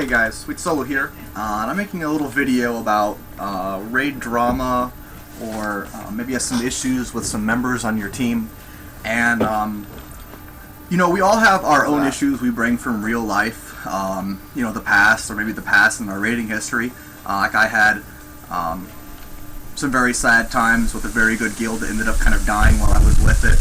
Hey guys, Sweet Solo here, and I'm making a little video about raid drama, or maybe some issues with some members on your team. And you know, we all have our own issues we bring from real life, you know, the past, or maybe the past in our raiding history. Like I had some very sad times with a very good guild that ended up kind of dying while I was with it.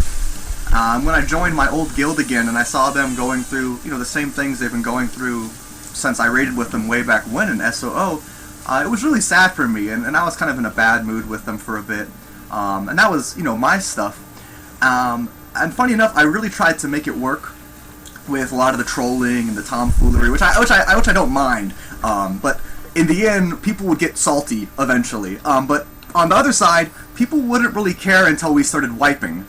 When I joined my old guild again and I saw them going through, you know, the same things they've been going through since I raided with them way back when in SOO, it was really sad for me, and I was kind of in a bad mood with them for a bit. And that was, you know, my stuff. And funny enough, I really tried to make it work with a lot of the trolling and the tomfoolery, which I don't mind. But in the end, people would get salty eventually. But on the other side, people wouldn't really care until we started wiping.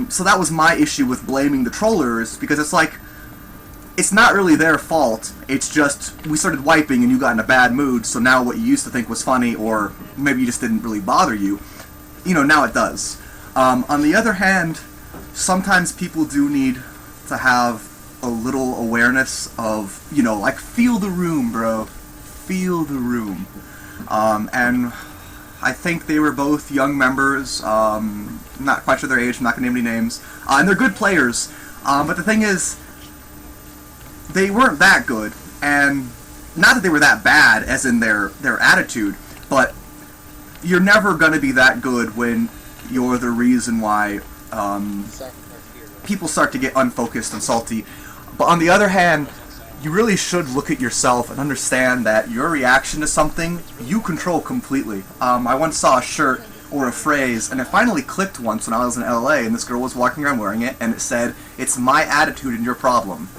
So that was my issue with blaming the trollers, because it's like, it's not really their fault, it's just we started wiping and you got in a bad mood, so now what you used to think was funny, or maybe you just didn't really bother you, you know, now it does. On the other hand, sometimes people do need to have a little awareness of, you know, like, feel the room, bro. Feel the room. And I think they were both young members, not quite sure their age, I'm not going to name any names, and they're good players, but the thing is, they weren't that good, and not that they were that bad, as in their attitude, but you're never going to be that good when you're the reason why people start to get unfocused and salty. But on the other hand, you really should look at yourself and understand that your reaction to something, you control completely. I once saw a shirt or a phrase, and it finally clicked once when I was in LA, and this girl was walking around wearing it, and it said, "It's my attitude and your problem."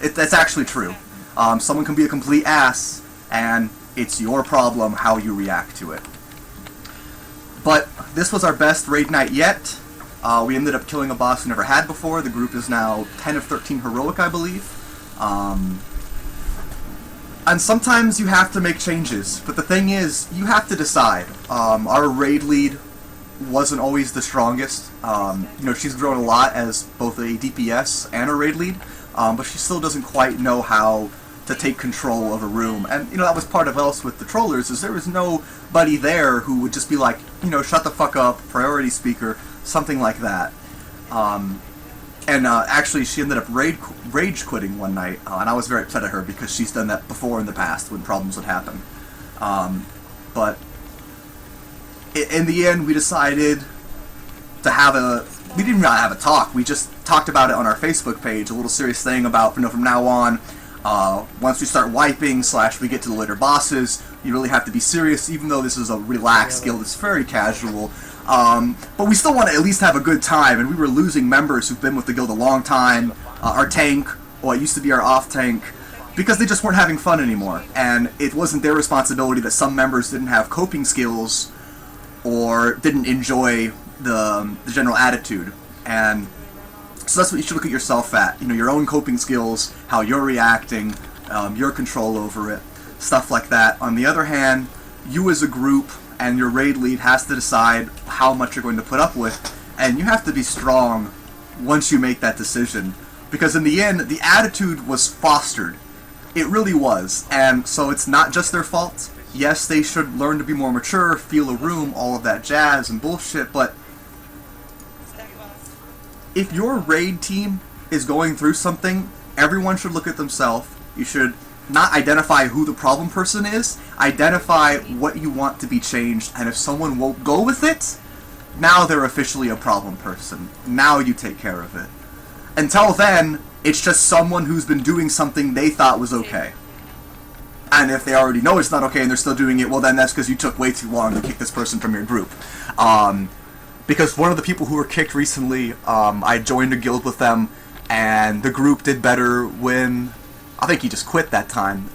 That's actually true. Someone can be a complete ass, and it's your problem how you react to it. But this was our best raid night yet. We ended up killing a boss we never had before. The group is now 10 of 13 heroic, I believe. And sometimes you have to make changes, but the thing is, you have to decide. Our raid lead wasn't always the strongest. You know, she's grown a lot as both a DPS and a raid lead, but she still doesn't quite know how to take control of a room. And, you know, that was part of else with the trollers, is there was nobody there who would just be like, you know, shut the fuck up, priority speaker, something like that. Actually, she ended up rage quitting one night, and I was very upset at her because she's done that before in the past when problems would happen. But in the end, we decided to we didn't really have a talk, we just talked about it on our Facebook page, a little serious thing about, you know, from now on, once we start wiping / we get to the later bosses, you really have to be serious, even though this is a relaxed guild, it's very casual. But we still want to at least have a good time, and we were losing members who've been with the guild a long time, our tank, or it used to be our off tank, because they just weren't having fun anymore, and it wasn't their responsibility that some members didn't have coping skills or didn't enjoy the general attitude. And so that's what you should look at yourself at, you know, your own coping skills, how you're reacting, your control over it, stuff like that. On the other hand, you as a group and your raid lead has to decide how much you're going to put up with, and you have to be strong once you make that decision, because in the end, the attitude was fostered. It really was, and so it's not just their fault. Yes, they should learn to be more mature, feel a room, all of that jazz and bullshit, but if your raid team is going through something, everyone should look at themselves. You should not identify who the problem person is, identify what you want to be changed, and if someone won't go with it, now they're officially a problem person. Now you take care of it. Until then, it's just someone who's been doing something they thought was okay. And if they already know it's not okay and they're still doing it, well then that's because you took way too long to kick this person from your group. Because one of the people who were kicked recently, I joined a guild with them, and the group did better when I think he just quit that time.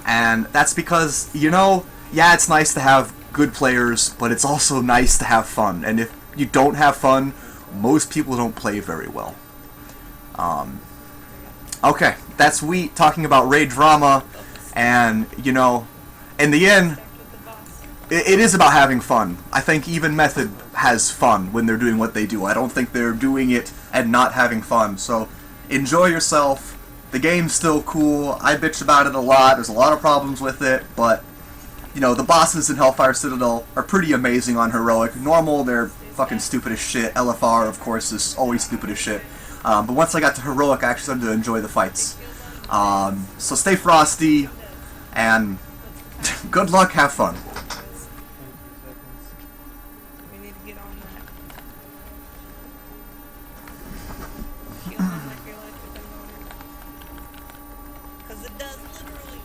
And that's because, you know, yeah, it's nice to have good players, but it's also nice to have fun. And if you don't have fun, most people don't play very well. Okay, that's we talking about raid drama, and, you know, in the end, it is about having fun. I think even Method has fun when they're doing what they do. I don't think they're doing it and not having fun. So enjoy yourself, The game's still cool. I bitch about it a lot. There's a lot of problems with it, but you know, the bosses in Hellfire Citadel are pretty amazing on Heroic. Normal, they're fucking stupid as shit. LFR, of course, is always stupid as shit. But once I got to Heroic, I actually started to enjoy the fights. So stay frosty, and good luck, have fun. We need to get on that. Feeling like your life at the moment. 'Cause it does literally.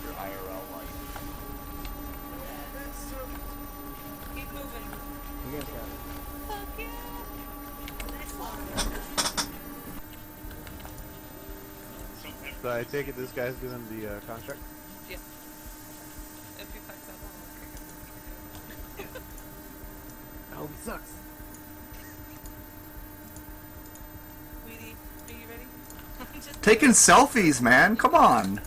Your IRL life. Keep moving. You guys got it. Fuck yeah. Nice one. So I take it this guy's doing the contract? Yeah. If he fucks up, I'm okay. Oh, he sucks. Sweetie, are you ready? Just Taking selfies, man. Come on.